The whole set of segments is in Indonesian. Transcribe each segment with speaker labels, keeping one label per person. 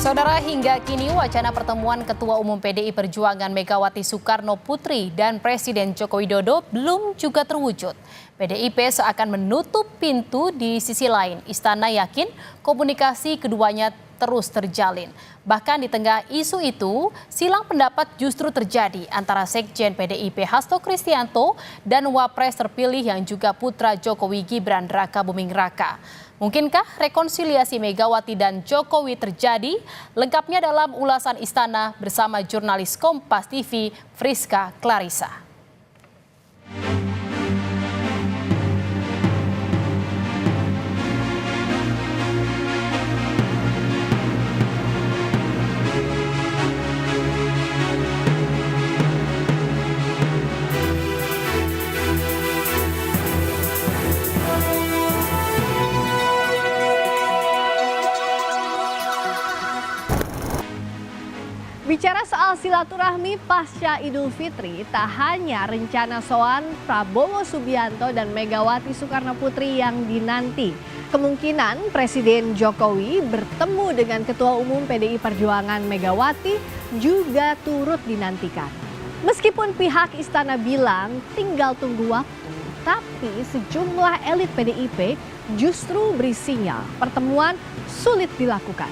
Speaker 1: Saudara, hingga kini wacana pertemuan Ketua Umum PDI Perjuangan Megawati Soekarno Putri dan Presiden Joko Widodo belum juga terwujud. PDIP seakan menutup pintu. Di sisi lain, Istana yakin komunikasi keduanya terus terjalin. Bahkan di tengah isu itu, silang pendapat justru terjadi antara Sekjen PDIP Hasto Kristianto dan Wapres terpilih yang juga putra Jokowi Gibran Raka Buming Raka. Mungkinkah rekonsiliasi Megawati dan Jokowi terjadi? Lengkapnya dalam ulasan Istana bersama jurnalis Kompas TV Friska Clarissa.
Speaker 2: Bicara soal silaturahmi pasca Idul Fitri, tak hanya rencana soan Prabowo Subianto dan Megawati Soekarno Putri yang dinanti. Kemungkinan Presiden Jokowi bertemu dengan Ketua Umum PDI Perjuangan Megawati juga turut dinantikan. Meskipun pihak istana bilang tinggal tunggu waktu, tapi sejumlah elit PDIP justru beri sinyal pertemuan sulit dilakukan.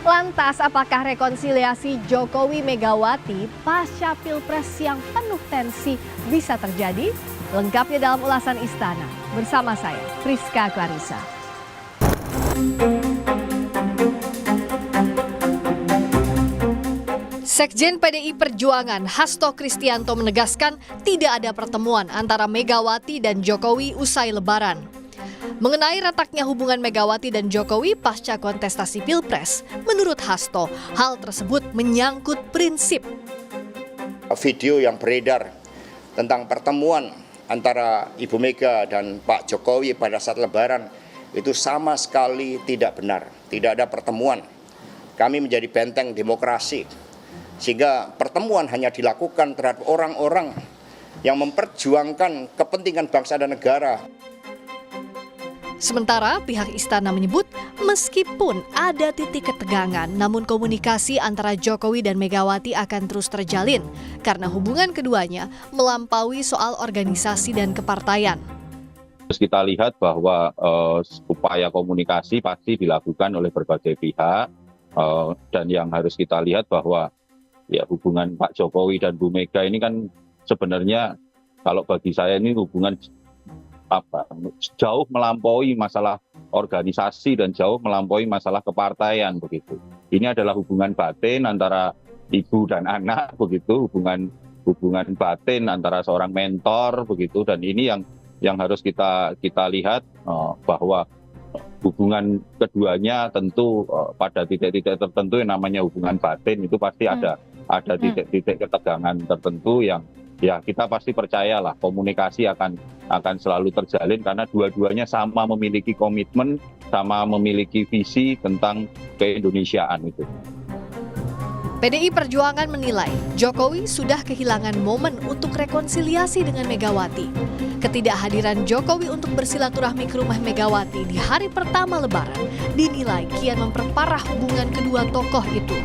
Speaker 2: Lantas, apakah rekonsiliasi Jokowi-Megawati pasca Pilpres yang penuh tensi bisa terjadi? Lengkapnya dalam ulasan Istana. Bersama saya, Friska Clarissa. Sekjen PDI Perjuangan Hasto Kristianto menegaskan tidak ada pertemuan antara Megawati dan Jokowi usai Lebaran. Mengenai retaknya hubungan Megawati dan Jokowi pasca kontestasi Pilpres, menurut Hasto, hal tersebut menyangkut prinsip.
Speaker 3: Video yang beredar tentang pertemuan antara Ibu Mega dan Pak Jokowi pada saat Lebaran itu sama sekali tidak benar. Tidak ada pertemuan. Kami menjadi benteng demokrasi. Sehingga pertemuan hanya dilakukan terhadap orang-orang yang memperjuangkan kepentingan bangsa dan negara.
Speaker 2: Sementara pihak istana menyebut meskipun ada titik ketegangan, namun komunikasi antara Jokowi dan Megawati akan terus terjalin karena hubungan keduanya melampaui soal organisasi dan kepartaian.
Speaker 4: Terus kita lihat bahwa upaya komunikasi pasti dilakukan oleh berbagai pihak dan yang harus kita lihat bahwa ya hubungan Pak Jokowi dan Bu Mega ini kan sebenarnya kalau bagi saya ini hubungan jauh melampaui masalah organisasi dan jauh melampaui masalah kepartaian begitu. Ini adalah hubungan batin antara ibu dan anak begitu, hubungan batin antara seorang mentor begitu, dan ini yang harus kita lihat bahwa hubungan keduanya tentu pada titik-titik tertentu yang namanya hubungan batin itu pasti ada titik-titik ketegangan tertentu yang ya kita pasti percayalah komunikasi akan selalu terjalin karena dua-duanya sama memiliki komitmen, sama memiliki visi tentang keindonesiaan itu.
Speaker 2: PDI Perjuangan menilai Jokowi sudah kehilangan momen untuk rekonsiliasi dengan Megawati. Ketidakhadiran Jokowi untuk bersilaturahmi ke rumah Megawati di hari pertama Lebaran dinilai kian memperparah hubungan kedua tokoh itu.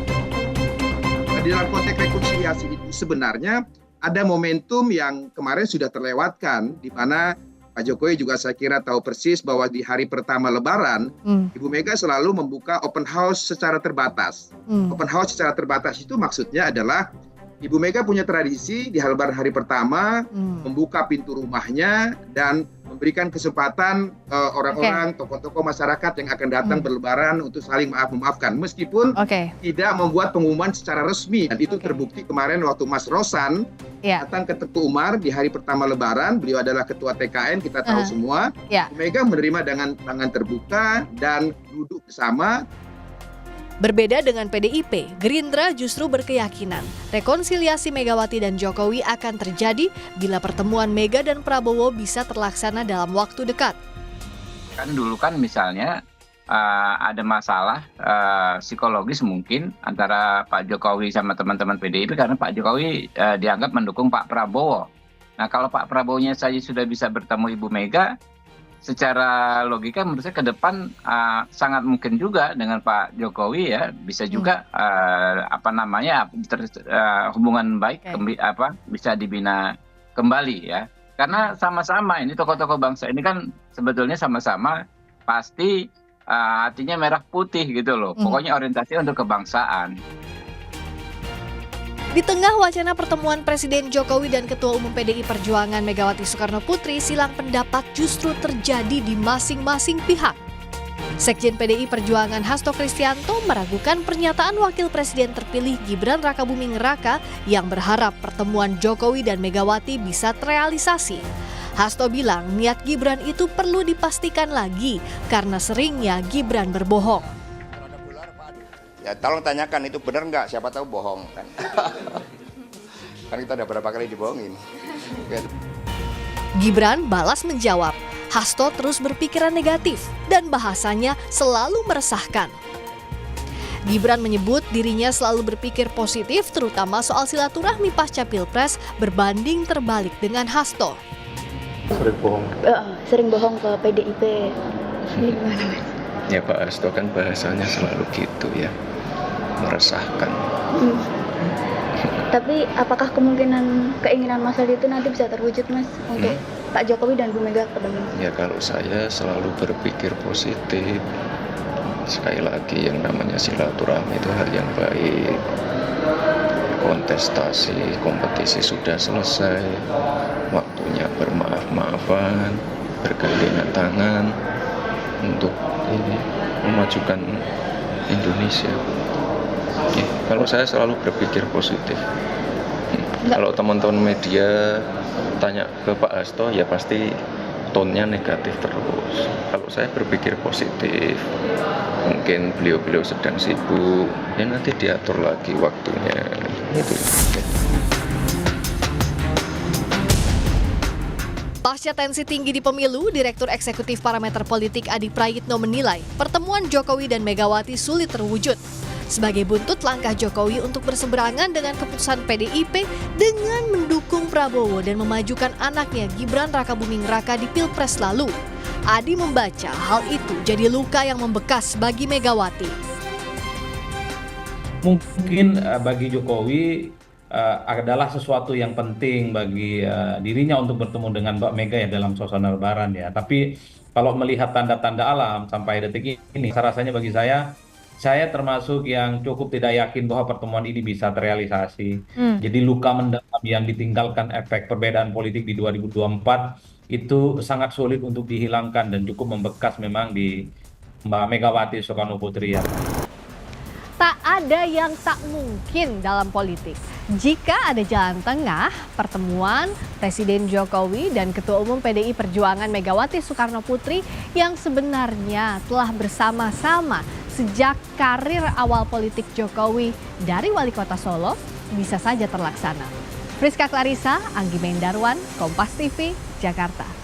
Speaker 5: Dalam konteks rekonsiliasi itu sebenarnya ada momentum yang kemarin sudah terlewatkan, di mana Pak Jokowi juga saya kira tahu persis bahwa di hari pertama Lebaran, Ibu Mega selalu membuka open house secara terbatas. Open house secara terbatas itu maksudnya adalah Ibu Mega punya tradisi di Lebaran hari pertama membuka pintu rumahnya dan memberikan kesempatan orang-orang, tokoh-tokoh masyarakat yang akan datang berlebaran untuk saling memaafkan. Meskipun tidak membuat pengumuman secara resmi. Dan itu terbukti kemarin waktu Mas Rosan datang ke Teguh Umar di hari pertama Lebaran. Beliau adalah ketua TKN, kita tahu semua. Ibu Mega menerima dengan tangan terbuka dan duduk bersama.
Speaker 2: Berbeda dengan PDIP, Gerindra justru berkeyakinan rekonsiliasi Megawati dan Jokowi akan terjadi bila pertemuan Mega dan Prabowo bisa terlaksana dalam waktu dekat.
Speaker 6: Kan dulu kan misalnya ada masalah psikologis mungkin antara Pak Jokowi sama teman-teman PDIP karena Pak Jokowi dianggap mendukung Pak Prabowo. Nah kalau Pak Prabowo-nya saja sudah bisa bertemu Ibu Mega, secara logika menurut saya ke depan sangat mungkin juga dengan Pak Jokowi ya bisa juga hubungan baik bisa dibina kembali ya. Karena sama-sama ini tokoh-tokoh bangsa ini kan sebetulnya sama-sama pasti hatinya merah putih gitu loh. Pokoknya orientasi untuk kebangsaan.
Speaker 2: Di tengah wacana pertemuan Presiden Jokowi dan Ketua Umum PDI Perjuangan Megawati Soekarno Putri, silang pendapat justru terjadi di masing-masing pihak. Sekjen PDI Perjuangan Hasto Kristianto meragukan pernyataan Wakil Presiden terpilih Gibran Rakabuming Raka yang berharap pertemuan Jokowi dan Megawati bisa terrealisasi. Hasto bilang niat Gibran itu perlu dipastikan lagi karena seringnya Gibran berbohong.
Speaker 3: Ya tolong tanyakan itu benar nggak, siapa tahu bohong kan. Kan kita udah berapa kali dibohongin.
Speaker 2: Gibran balas menjawab, Hasto terus berpikiran negatif dan bahasanya selalu meresahkan. Gibran menyebut dirinya selalu berpikir positif terutama soal silaturahmi pasca Pilpres berbanding terbalik dengan Hasto.
Speaker 7: Sering bohong? Sering bohong ke PDIP. Ini gimana Mas?
Speaker 8: Ya Pak Hasto kan bahasanya selalu gitu ya, meresahkan.
Speaker 7: Tapi apakah keinginan Mas Hasto itu nanti bisa terwujud Mas untuk Pak Jokowi dan Bu Mega ketemu?
Speaker 8: Ya kalau saya selalu berpikir positif. Sekali lagi yang namanya silaturahmi itu hal yang baik. Kontestasi, kompetisi sudah selesai. Waktunya bermaaf-maafan, bergandengan tangan untuk memajukan Indonesia. Kalau saya selalu berpikir positif. Kalau teman-teman media tanya ke Pak Hasto ya pasti tone-nya negatif terus. Kalau saya berpikir positif, mungkin beliau-beliau sedang sibuk, ya nanti diatur lagi waktunya. Itu.
Speaker 2: Pasca tensi tinggi di pemilu, Direktur Eksekutif Parameter Politik Adi Prayitno menilai pertemuan Jokowi dan Megawati sulit terwujud. Sebagai buntut langkah Jokowi untuk berseberangan dengan keputusan PDIP dengan mendukung Prabowo dan memajukan anaknya Gibran Rakabuming Raka di Pilpres lalu. Adi membaca hal itu jadi luka yang membekas bagi Megawati.
Speaker 9: Mungkin bagi Jokowi adalah sesuatu yang penting bagi dirinya untuk bertemu dengan Mbak Mega ya dalam suasana lebaran ya. Tapi kalau melihat tanda-tanda alam sampai detik ini, rasanya bagi saya termasuk yang cukup tidak yakin bahwa pertemuan ini bisa terrealisasi. Jadi luka mendalam yang ditinggalkan efek perbedaan politik di 2024 itu sangat sulit untuk dihilangkan dan cukup membekas memang di Mbak Megawati Soekarno Putri ya.
Speaker 2: Tak ada yang tak mungkin dalam politik. Jika ada jalan tengah, pertemuan Presiden Jokowi dan Ketua Umum PDI Perjuangan Megawati Soekarno Putri yang sebenarnya telah bersama-sama sejak karir awal politik Jokowi dari Wali Kota Solo bisa saja terlaksana. Friska Clarissa, Anggi Mendarwan, Kompas TV, Jakarta.